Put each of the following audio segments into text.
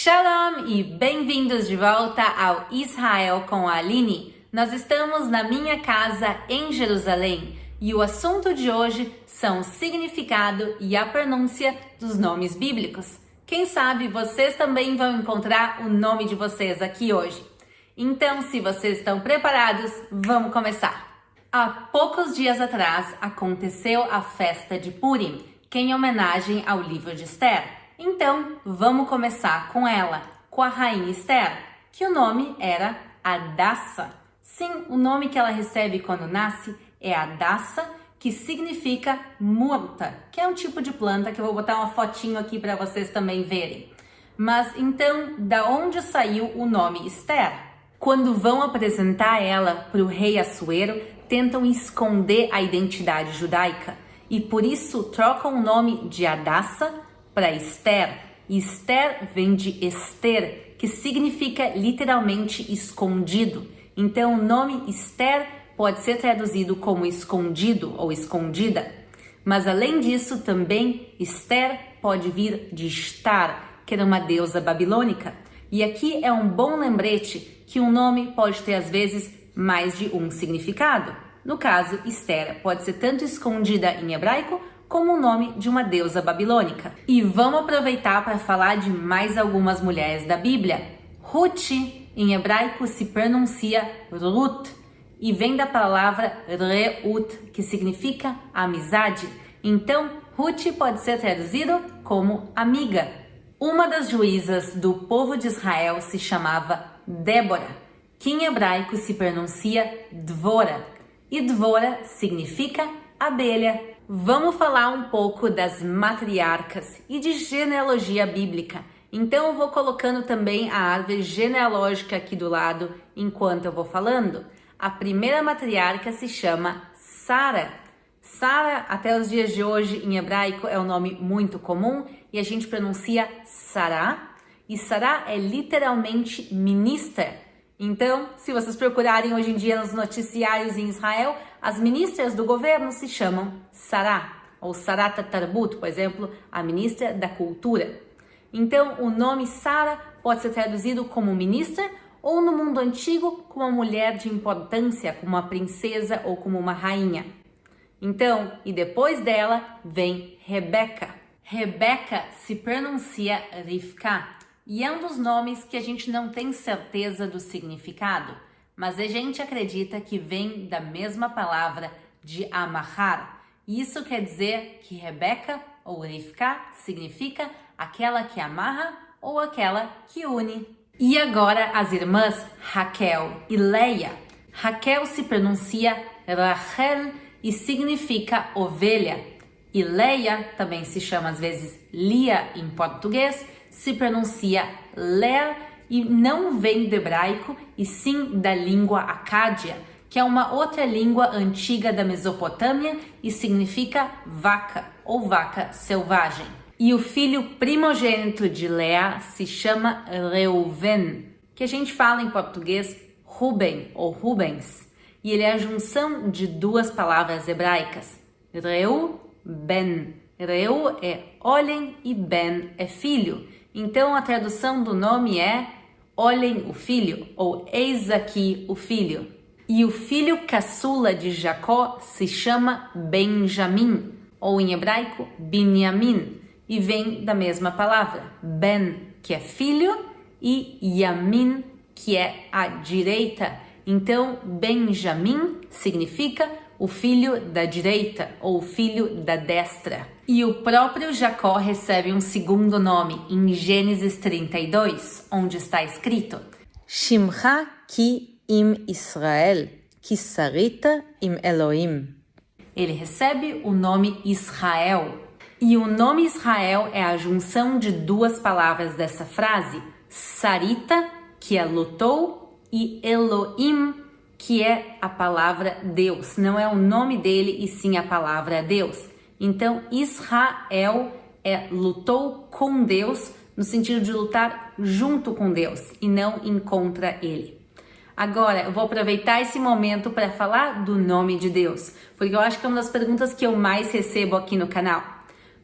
Shalom e bem-vindos de volta ao Israel com a Aline. Nós estamos na minha casa em Jerusalém e o assunto de hoje são o significado e a pronúncia dos nomes bíblicos. Quem sabe vocês também vão encontrar o nome de vocês aqui hoje. Então, se vocês estão preparados, vamos começar. Há poucos dias atrás aconteceu a festa de Purim, que é em homenagem ao livro de Esther. Então, vamos começar com ela, com a rainha Esther, que o nome era Hadassa. Sim, o nome que ela recebe quando nasce é Hadassa, que significa murta, que é um tipo de planta que eu vou botar uma fotinho aqui para vocês também verem. Mas então, da onde saiu o nome Esther? Quando vão apresentar ela para o rei Assuero, tentam esconder a identidade judaica e por isso trocam o nome de Hadassa para Esther. Esther vem de Esther, que significa literalmente escondido. Então, o nome Esther pode ser traduzido como escondido ou escondida. Mas, além disso, também Esther pode vir de Estar, que era uma deusa babilônica. E aqui é um bom lembrete que um nome pode ter, às vezes, mais de um significado. No caso, Esther pode ser tanto escondida em hebraico como o nome de uma deusa babilônica. E vamos aproveitar para falar de mais algumas mulheres da Bíblia. Ruth, em hebraico, se pronuncia Ruth e vem da palavra Reut, que significa amizade. Então, Ruth pode ser traduzido como amiga. Uma das juízas do povo de Israel se chamava Débora, que em hebraico se pronuncia Dvora. E Dvora significa abelha. Vamos falar um pouco das matriarcas e de genealogia bíblica. Então eu vou colocando também a árvore genealógica aqui do lado enquanto eu vou falando. A primeira matriarca se chama Sara. Sara, até os dias de hoje, em hebraico, é um nome muito comum e a gente pronuncia Sará. E Sará é literalmente ministra. Então, se vocês procurarem hoje em dia nos noticiários em Israel, as ministras do governo se chamam Sará, ou Sarat Tarbut, por exemplo, a ministra da cultura. Então, o nome Sara pode ser traduzido como ministra, ou no mundo antigo, como uma mulher de importância, como uma princesa ou como uma rainha. Então, e depois dela vem Rebeca. Rebeca se pronuncia Rivka. E é um dos nomes que a gente não tem certeza do significado, mas a gente acredita que vem da mesma palavra de amarrar. Isso quer dizer que Rebeca ou Rivka significa aquela que amarra ou aquela que une. E agora as irmãs Raquel e Leia. Raquel se pronuncia Rachel e significa ovelha. E Leia, também se chama às vezes Lia em português, se pronuncia Ler e não vem do hebraico e sim da língua acádia, que é uma outra língua antiga da Mesopotâmia e significa vaca ou vaca selvagem. E o filho primogênito de Leá se chama Reuven, que a gente fala em português Ruben ou Rubens, e ele é a junção de duas palavras hebraicas, Reu, Ben. Reu é olhem e Ben é filho. Então, a tradução do nome é olhem o filho, ou eis aqui o filho. E o filho caçula de Jacó se chama Benjamim, ou em hebraico, Binyamin, e vem da mesma palavra, Ben, que é filho, e Yamin, que é a direita. Então, Benjamim significa o filho da direita, ou o filho da destra. E o próprio Jacó recebe um segundo nome em Gênesis 32, onde está escrito Shimcha ki im Israel, ki sarita im Elohim. Ele recebe o nome Israel. E o nome Israel é a junção de duas palavras dessa frase, sarita, que é lutou, e Elohim, que é a palavra Deus. Não é o nome dele, e sim a palavra Deus. Então, Israel lutou com Deus, no sentido de lutar junto com Deus e não contra ele. Agora, eu vou aproveitar esse momento para falar do nome de Deus, porque eu acho que é uma das perguntas que eu mais recebo aqui no canal.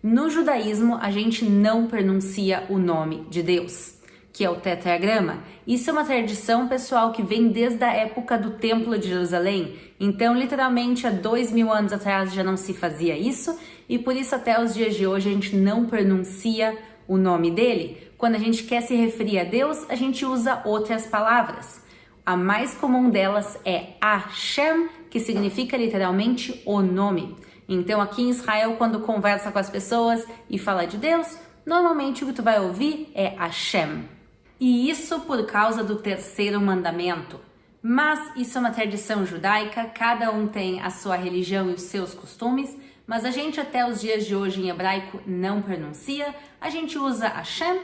No judaísmo, a gente não pronuncia o nome de Deus, que é o tetragrama. Isso é uma tradição, pessoal, que vem desde a época do Templo de Jerusalém. Então, literalmente, há 2000 anos atrás já não se fazia isso, e por isso até os dias de hoje a gente não pronuncia o nome dele. Quando a gente quer se referir a Deus, a gente usa outras palavras. A mais comum delas é Hashem, que significa literalmente o nome. Então, aqui em Israel, quando conversa com as pessoas e fala de Deus, normalmente o que tu vai ouvir é Hashem. E isso por causa do terceiro mandamento. Mas isso é uma tradição judaica, cada um tem a sua religião e os seus costumes, mas a gente até os dias de hoje em hebraico não pronuncia, a gente usa Hashem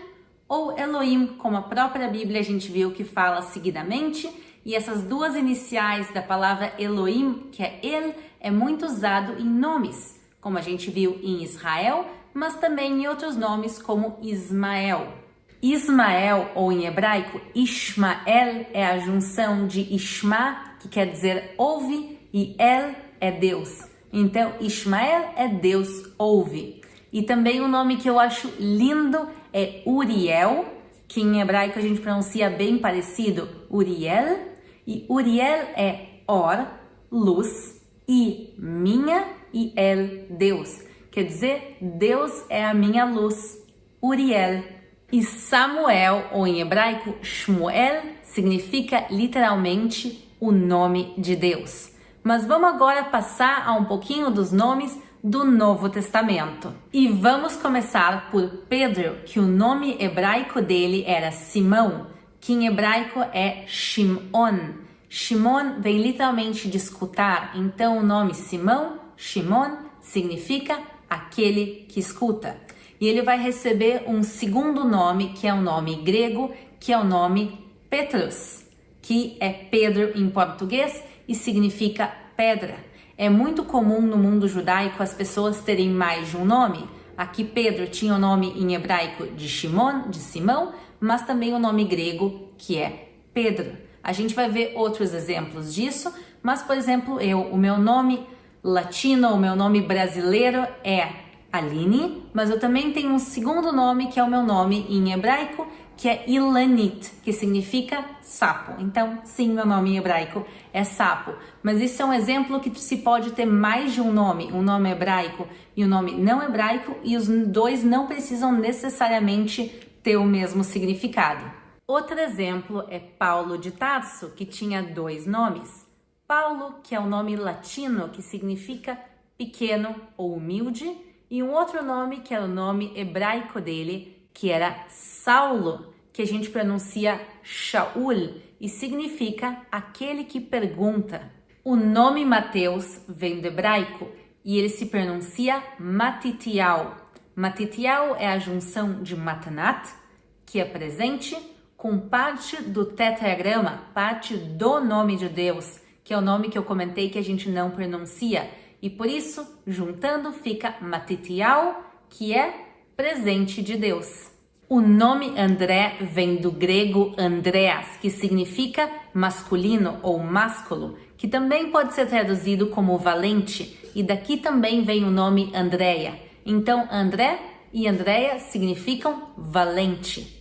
ou Elohim, como a própria Bíblia a gente viu que fala seguidamente, e essas duas iniciais da palavra Elohim, que é El, é muito usado em nomes, como a gente viu em Israel, mas também em outros nomes como Ismael. Ismael, ou em hebraico, Ishmael, é a junção de Ishma, que quer dizer ouve, e El é Deus. Então, Ishmael é Deus ouve. E também um nome que eu acho lindo é Uriel, que em hebraico a gente pronuncia bem parecido, Uriel. E Uriel é Or, luz, e minha, e El, Deus. Quer dizer, Deus é a minha luz, Uriel. E Samuel, ou em hebraico, Shmuel, significa literalmente o nome de Deus. Mas vamos agora passar a um pouquinho dos nomes do Novo Testamento. E vamos começar por Pedro, que o nome hebraico dele era Simão, que em hebraico é Shimon. Shimon vem literalmente de escutar, então o nome Simão, Shimon, significa aquele que escuta. E ele vai receber um segundo nome, que é um nome grego, que é o nome Petrus, que é Pedro em português e significa pedra. É muito comum no mundo judaico as pessoas terem mais de um nome. Aqui Pedro tinha o nome em hebraico de Shimon, de Simão, mas também o nome grego, que é Pedro. A gente vai ver outros exemplos disso, mas, por exemplo, o meu nome latino, o meu nome brasileiro é Aline, mas eu também tenho um segundo nome, que é o meu nome em hebraico, que é Ilanit, que significa sapo. Então, sim, meu nome em hebraico é sapo. Mas isso é um exemplo que se pode ter mais de um nome hebraico e um nome não hebraico, e os dois não precisam necessariamente ter o mesmo significado. Outro exemplo é Paulo de Tarso, que tinha 2 nomes. Paulo, que é o nome latino, que significa pequeno ou humilde, e um outro nome, que é o nome hebraico dele, que era Saulo, que a gente pronuncia Shaul, e significa aquele que pergunta. O nome Mateus vem do hebraico, e ele se pronuncia Matitiau. Matitiau é a junção de Matanat, que é presente, com parte do tetragrama, parte do nome de Deus, que é o nome que eu comentei que a gente não pronuncia. E por isso, juntando, fica Matitiau, que é presente de Deus. O nome André vem do grego Andreas, que significa masculino ou másculo, que também pode ser traduzido como valente, e daqui também vem o nome Andréia. Então, André e Andréia significam valente.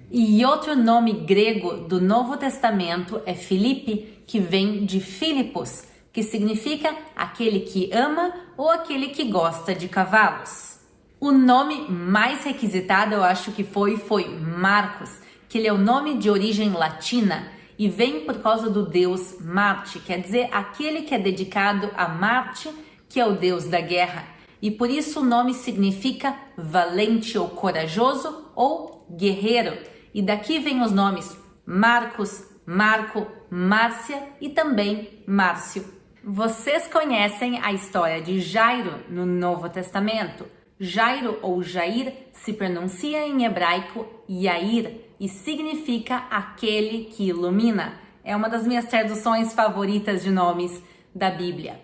E outro nome grego do Novo Testamento é Filipe, que vem de Filipos, que significa aquele que ama ou aquele que gosta de cavalos. O nome mais requisitado, eu acho que foi Marcos, que ele é o nome de origem latina e vem por causa do deus Marte, quer dizer, aquele que é dedicado a Marte, que é o deus da guerra. E por isso o nome significa valente ou corajoso ou guerreiro. E daqui vem os nomes Marcos, Marco, Márcia e também Márcio. Vocês conhecem a história de Jairo no Novo Testamento? Jairo ou Jair se pronuncia em hebraico Yair e significa aquele que ilumina. É uma das minhas traduções favoritas de nomes da Bíblia.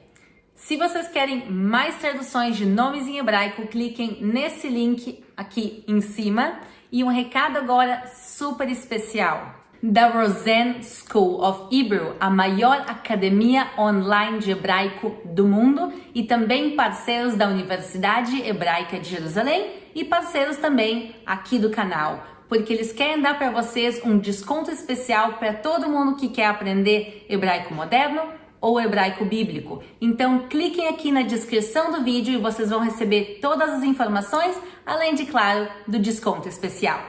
Se vocês querem mais traduções de nomes em hebraico, cliquem nesse link aqui em cima. E um recado agora super especial. Da Rosen School of Hebrew, a maior academia online de hebraico do mundo, e também parceiros da Universidade Hebraica de Jerusalém e parceiros também aqui do canal. porque eles querem dar para vocês um desconto especial para todo mundo que quer aprender hebraico moderno ou hebraico bíblico. Então cliquem aqui na descrição do vídeo e vocês vão receber todas as informações, além de, claro, do desconto especial.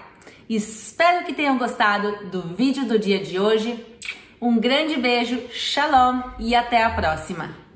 Espero que tenham gostado do vídeo do dia de hoje. Um grande beijo, shalom e até a próxima!